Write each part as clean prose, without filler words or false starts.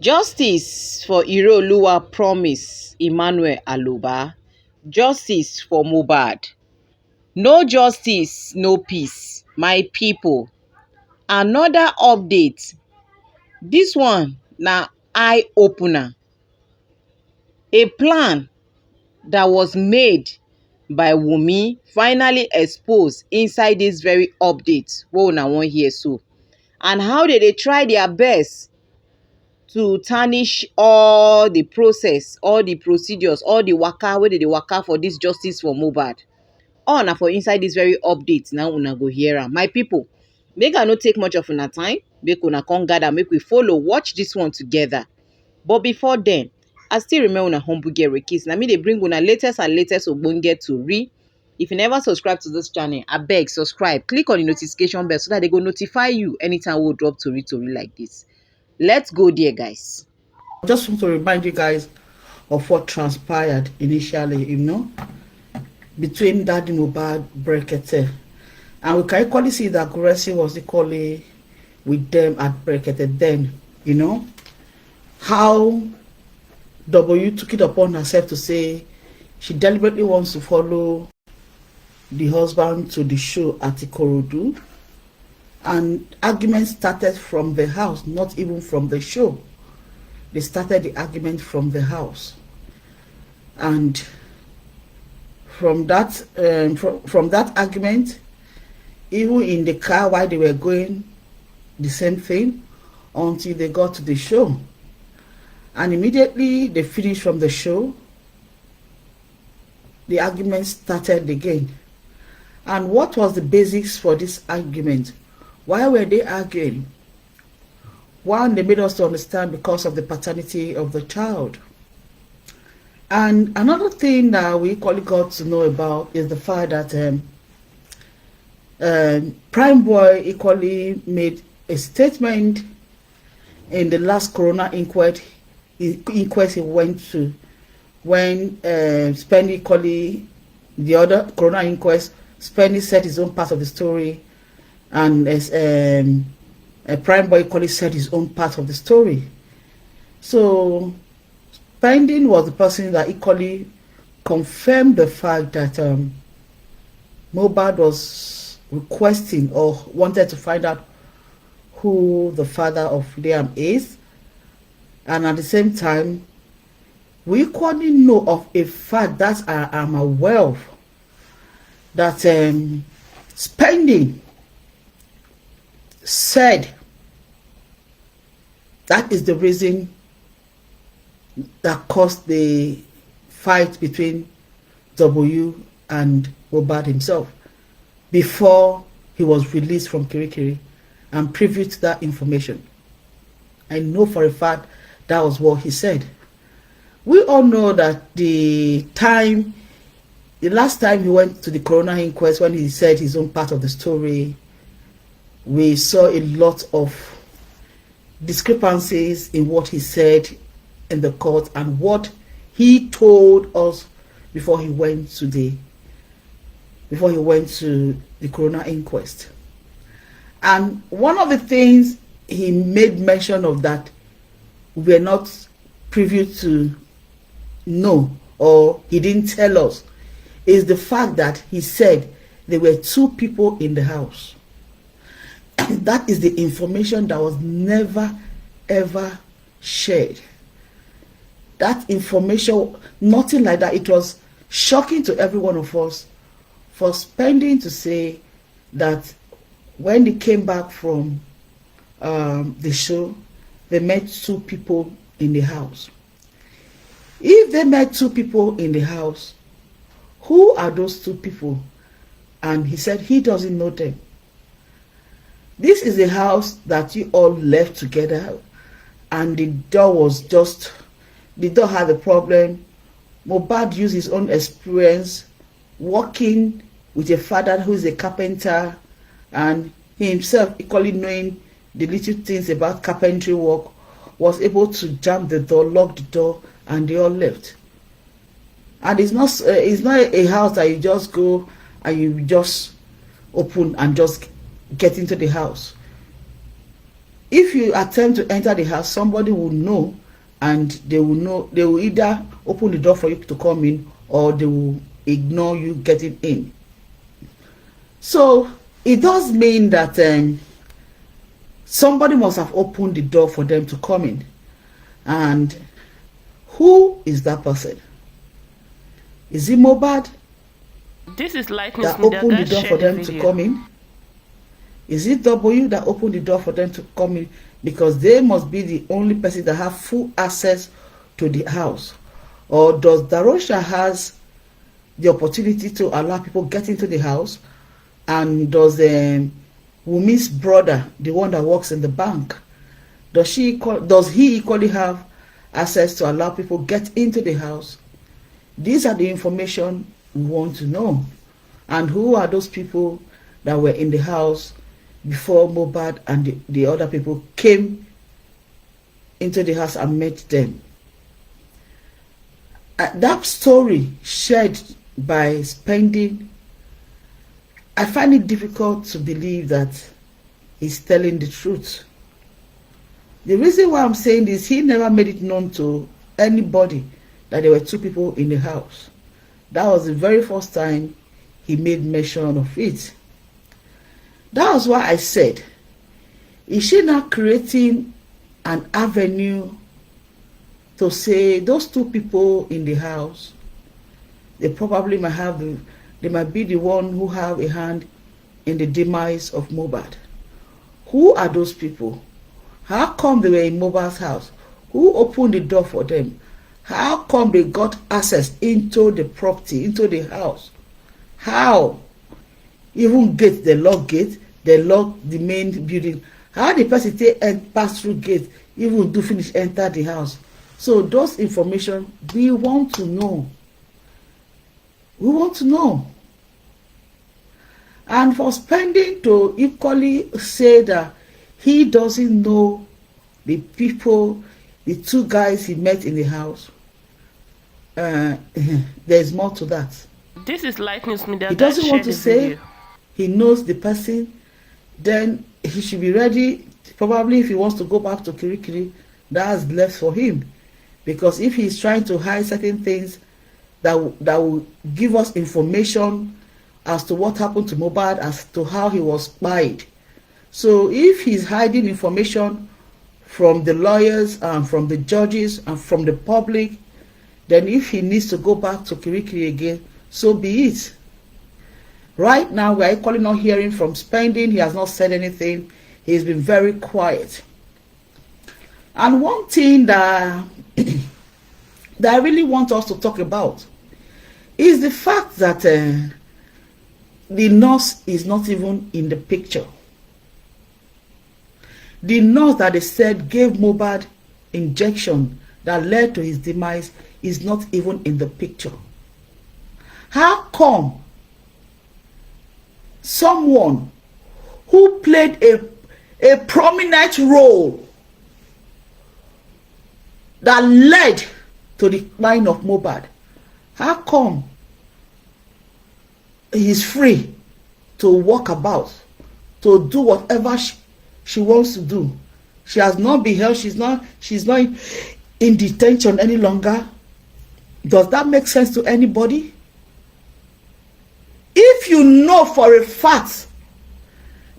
Justice for Ireoluwa promise Emmanuel Aloba. Justice for Mohbad. No justice, no peace. My people. Another update. This one na eye opener. A plan that was made by Wunmi finally exposed inside this very update wey una wan hear so. And how they try their best to tarnish all the process, all the procedures, all the waka wey dey waka for this justice for Mohbad. All na for inside this very update now una go hear am. My people, make I no take much of una time, make una come gather, make we follow watch this one together. But before then, I still remember una humble girl Rekis. Na me dey bring una latest and latest ogbonge tori. If you never subscribe to this channel, abeg subscribe, click on the notification bell so that they go notify you anytime we we'll drop tori like this. Let's go there, guys. I just want to remind you guys of what transpired initially, between Daddy Mohbad, Brekete. And we can equally see that Gracie was equally with them at Brekete then, How W took it upon herself to say she deliberately wants to follow the husband to the show at Ikorodu. And arguments started from the house, not even from the show. They started the argument from the house. And from that from that argument, even in the car while they were going, the same thing, until they got to the show. And immediately they finished from the show, the argument started again. And what was the basics for this argument? Why were they arguing? One, they made us to understand because of the paternity of the child. And another thing that we equally got to know about is the fact that Prime Boy equally made a statement in the last Corona inquest he went to, when Spenny equally, the other Corona inquest, Spenny said his own part of the story, and as Prime Boy equally said his own part of the story. So Pending was the person that equally confirmed the fact that Mohbad was requesting or wanted to find out who the father of Liam is. And at the same time, we equally know of a fact that I am aware of, that Spending said that is the reason that caused the fight between W and Mohbad himself before he was released from Kirikiri, and privy to that information. I know for a fact that was what he said. We all know that the last time he went to the Corona inquest, when he said his own part of the story, we saw a lot of discrepancies in what he said in the court and what he told us before he went to the Corona inquest. And one of the things he made mention of that we were not privy to know, or he didn't tell us, is the fact that he said there were two people in the house. And that is the information that was never ever shared. That information, nothing like that. It was shocking to every one of us for Spending to say that when they came back from the show, they met two people in the house. If they met two people in the house, who are those two people? And he said he doesn't know them. This is a house that you all left together, and the door had a problem. Mohbad used his own experience working with a father who is a carpenter, and he himself, equally knowing the little things about carpentry work, was able to jam the door, lock the door, and they all left. And it's not a house that you just go and you just open and just get into the house. if you attempt to enter the house, somebody will know, and they will know. They will either open the door for you to come in, or they will ignore you getting in. So it does mean that somebody must have opened the door for them to come in. And who is that person? Is it Mohbad This is Lightning that Media. opened the door for them to come in? Is it W that opened the door for them to come in? Because they must be the only person that have full access to the house. Or does Darosha has the opportunity to allow people get into the house? And does Wunmi's brother, the one that works in the bank, does he equally have access to allow people get into the house? These are the information we want to know. And who are those people that were in the house before Mohbad and the other people came into the house and met them? That story shared by Spending, I find it difficult to believe that he's telling the truth. The reason why I'm saying this, he never made it known to anybody that there were two people in the house. That was the very first time he made mention of it. That was why I said, is she not creating an avenue to say those two people in the house, they probably might have they might be the one who have a hand in the demise of Mohbad? Who are those people? How come they were in Mohbad's house? Who opened the door for them? How come they got access into the property, into the house? How? Even gate, they lock gate, they lock the main building. How the person take and pass through gate, even do finish enter the house? So those information we want to know. We want to know. And for Spending to equally say that he doesn't know the people, the two guys he met in the house, there's more to that. This is Lightning Media. He doesn't want to say he knows the person, then he should be ready. Probably if he wants to go back to Kirikiri, that's left for him. Because if he's trying to hide certain things that will give us information as to what happened to Mohbad, as to how he was spied. So if he's hiding information from the lawyers and from the judges and from the public, then if he needs to go back to Kirikiri again, so be it. Right now, we are equally not hearing from Spending. He has not said anything. He's been very quiet. And one thing that, that I really want us to talk about is the fact that the nurse is not even in the picture. The nurse that they said gave Mohbad injection that led to his demise is not even in the picture. How come someone who played a prominent role that led to the decline of Mohbad, how come he's free to walk about, to do whatever she wants to do? She has not been held. She's not in detention any longer. Does that make sense to anybody? If you know for a fact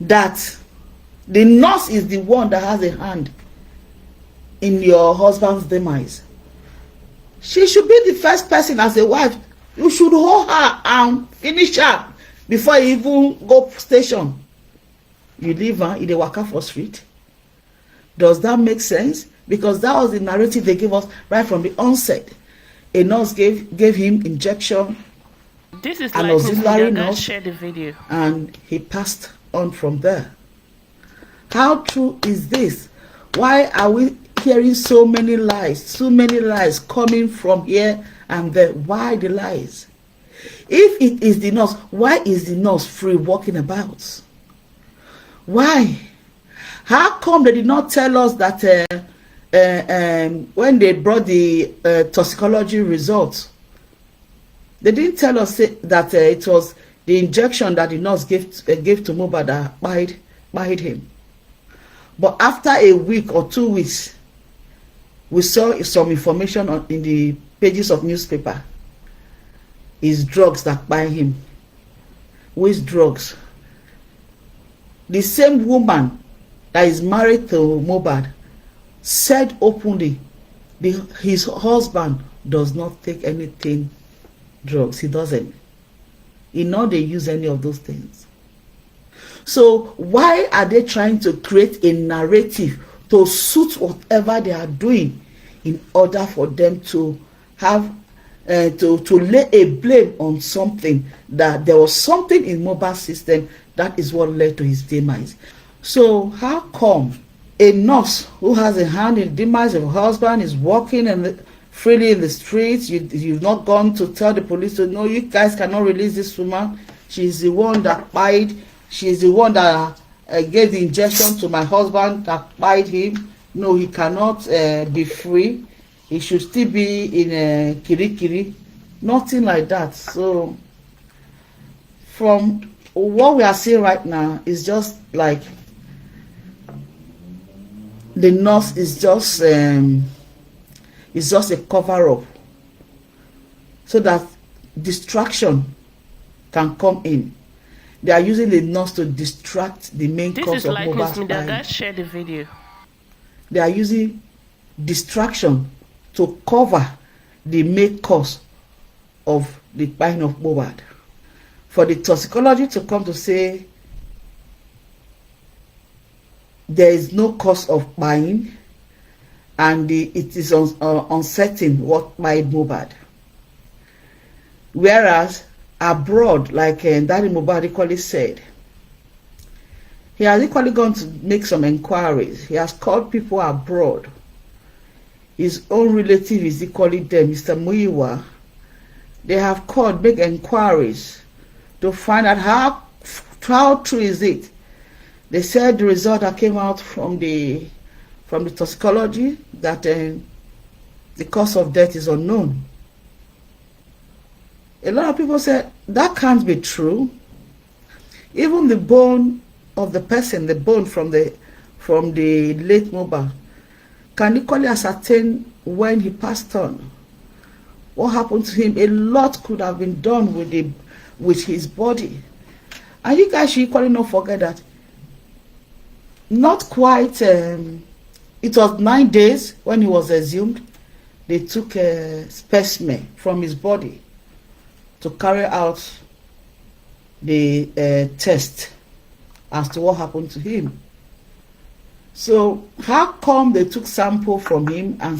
that the nurse is the one that has a hand in your husband's demise, she should be the first person as a wife. You should hold her and finish her before you even go station. You leave her in the waka for street. Does that make sense? Because that was the narrative they gave us right from the onset. A nurse gave him injection. This is an auxiliary nurse, share the video, and he passed on from there. How true is this? Why are we hearing so many lies coming from here and there? Why the lies? If it is the nurse, why is the nurse free walking about? Why? How come they did not tell us that when they brought the toxicology results, they didn't tell us that it was the injection that the nurse gave to Mohbad that spied him? But after a week or 2 weeks, we saw some information in the pages of newspaper. It's drugs that buy him. Which drugs? The same woman that is married to Mohbad said openly his husband does not take anything drugs. He doesn't. He know they use any of those things. So why are they trying to create a narrative to suit whatever they are doing in order for them to have to lay a blame on something, that there was something in Mohbad's system that is what led to his demise? So how come a nurse who has a hand in the demise of her husband is walking freely in the streets? You've not gone to tell the police to, no, you guys cannot release this woman. She's the one that died. She's the one that gave the injection to my husband that died him. No, he cannot be free. He should still be in Kirikiri. Nothing like that. So from what we are seeing right now is just like the nurse is just a cover-up so that distraction can come in. They are using the nurse to distract the main cause of Mohbad's dying. Guys, share the video. They are using distraction to cover the main cause of the dying of Mohbad. For the toxicology to come to say there is no cause of dying and it is uncertain what died Mohbad. Whereas abroad, like Daddy Mohbad equally said, he has equally gone to make some inquiries. He has called people abroad. His own relative is equally there, Mr. Muyiwa. They have called, make inquiries to find out how true is it. They said the result that came out from the toxicology that the cause of death is unknown. A lot of people said that can't be true. Even the bone of the person, the bone from the late Mohbad, can equally ascertain when he passed on. What happened to him? A lot could have been done with his body. And you guys should equally not forget that not quite, it was 9 days when he was exhumed. They took a specimen from his body to carry out the test as to what happened to him. So how come they took sample from him and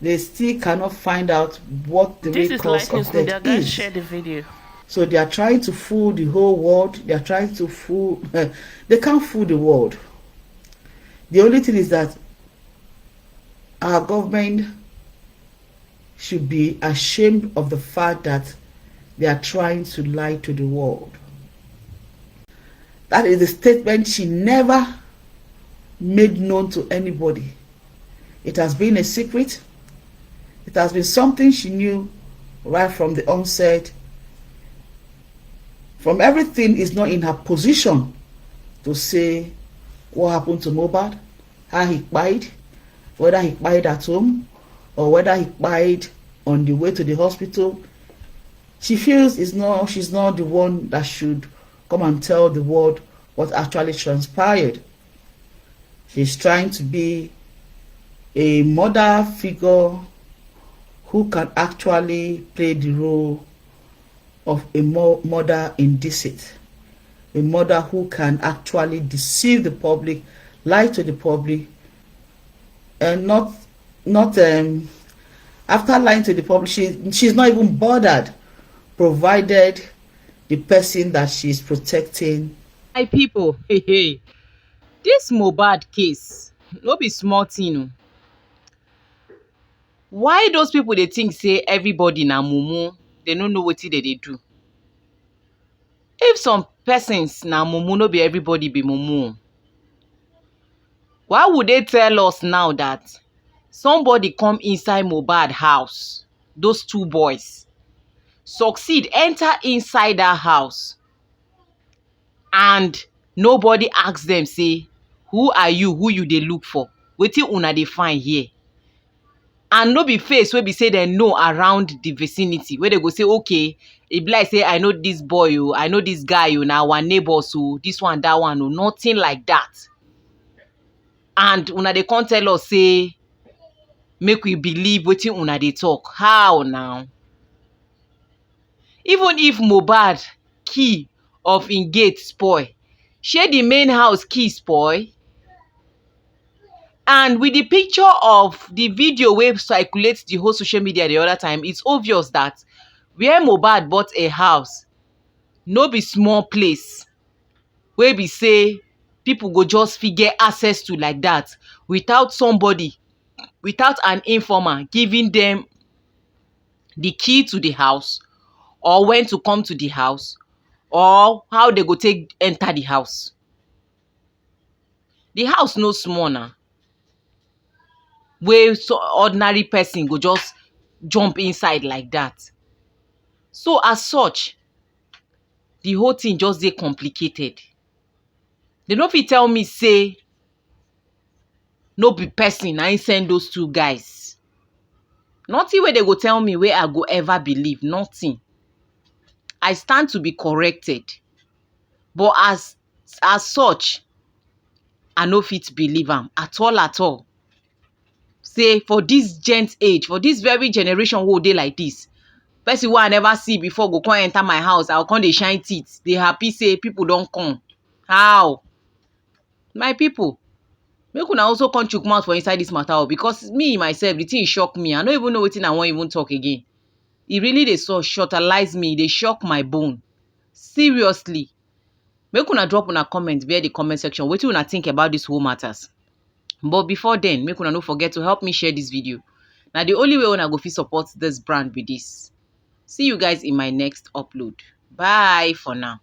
they still cannot find out what the real cause of death is? Share the video. So they are trying to fool the whole world. They are trying to fool. They can't fool the world. The only thing is that our government should be ashamed of the fact that they are trying to lie to the world. That is a statement she never made known to anybody. It has been a secret. It has been something she knew right from the onset. From everything, is not in her position to say what happened to Mohbad, how he died, whether he died at home or whether he died on the way to the hospital. She feels she's not the one that should come and tell the world what actually transpired. She's trying to be a mother figure who can actually play the role of a mother in deceit, a mother who can actually deceive the public, lie to the public, and not after lying to the public, she's not even bothered, provided the person that she's protecting. My people, hey, this Mohbad case no be small thing o. Why those people they think say everybody na mumu, they no know wetin they do? If some persons na mumu, no be everybody be mumu. Why would they tell us now that somebody come inside Mohbad house, those two boys, succeed, enter inside that house, and nobody asks them, say, Who are you? Who you dey look for? Wetin una dey find here? And no be face wey be say dem know around the vicinity, where they go say, okay, e be like say I know this boy, oh, I know this guy, oh, na our neighbors, oh, this one, that one, oh, nothing like that. And una dey come tell us say make we believe wetin una dey talk. How now? Even if Mohbad key of im gate spoil, shey the main house key spoil? And with the picture of the video wey circulate the whole social media the other time, it's obvious that where Mohbad bought a house no be small place wey be say people go just fit get access to like that without somebody, without an informer giving them the key to the house, or when to come to the house, or how they go take enter the house. The house no small na, wey so ordinary person go just jump inside like that. So as such, the whole thing just dey complicated. They no fit tell me say no be person na im send those two guys. Nothing wey they go tell me wey I go ever believe. Nothing. I stand to be corrected, but as such, I no fit believe am at all at all. Say for this gent age, for this very generation wey dey like this, person wey I never see before go come enter my house, I go come dey shine teeth, dey happy say people don come. How? My people, make una also come chook mouth for inside this matter, because me myself, the thing shock me. I no even know wetin I wan even talk again. E really dey so shortalize me, e dey shock my bone. Seriously. Make una drop una comment via the comment section. Wetin una think about this whole matters. But before then, make una no forget to help me share this video. Now the only way una go fit support this brand with this. See you guys in my next upload. Bye for now.